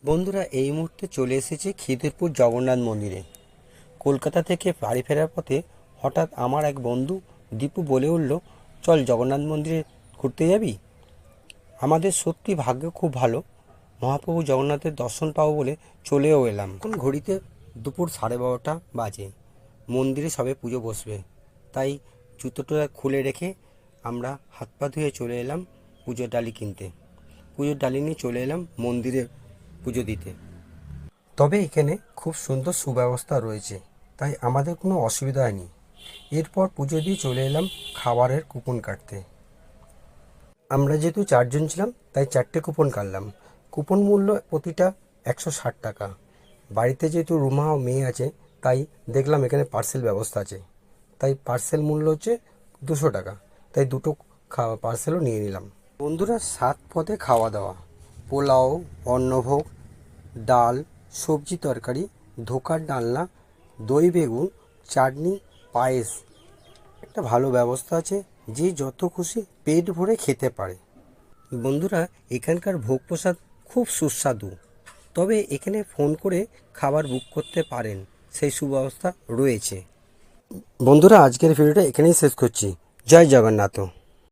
বন্ধুরা এই মুহূর্তে চলে এসেছে খিদিরপুর জগন্নাথ মন্দিরে। কলকাতা থেকে বাড়ি ফেরার পথে হঠাৎ আমার এক বন্ধু দীপু বলে উঠল, চল জগন্নাথ মন্দিরে ঘুরতে যাবি। আমাদের সত্যি ভাগ্য খুব ভালো, মহাপ্রভু জগন্নাথের দর্শন পাবো বলে চলেও এলাম। এখন ঘড়িতে দুপুর 12:30 বাজে, মন্দিরে সবে পুজো বসবে, তাই জুতোটা খুলে রেখে আমরা হাত পা ধুয়ে চলে এলাম পুজোর ডালি কিনতে। পুজোর ডালি নিয়ে চলে এলাম মন্দিরে পুজো দিতে। তবে এখানে খুব সুন্দর সুব্যবস্থা রয়েছে, তাই আমাদের কোনো অসুবিধা হয়নি। এরপর পুজো দিয়ে চলে এলাম খাবারের কুপন কাটতে। আমরা যেহেতু 4 জন ছিলাম, তাই 4টে কুপন কাটলাম। কুপন মূল্য প্রতিটা 160 টাকা। বাড়িতে যেহেতু রুমা ও মেয়ে আছে, তাই দেখলাম এখানে পার্সেল ব্যবস্থা আছে, তাই পার্সেল মূল্য হচ্ছে 200 টাকা। তাই দুটো পার্সেলও নিয়ে নিলাম। বন্ধুরা 7 পদে খাওয়া দাওয়া, পোলাও, অন্নভোগ, ডাল, সবজি তরকারি, ধোকার ডালনা, দই বেগুন, চাটনি, পায়েস, একটা ভালো ব্যবস্থা আছে, যে যত খুশি পেট ভরে খেতে পারে। বন্ধুরা এখানকার ভোগ প্রসাদ খুব সুস্বাদু, তবে এখানে ফোন করে খাবার বুক করতে পারেন, সেই সুব্যবস্থা রয়েছে। বন্ধুরা আজকের ভিডিওটা এখানেই শেষ করছি। জয় জগন্নাথ।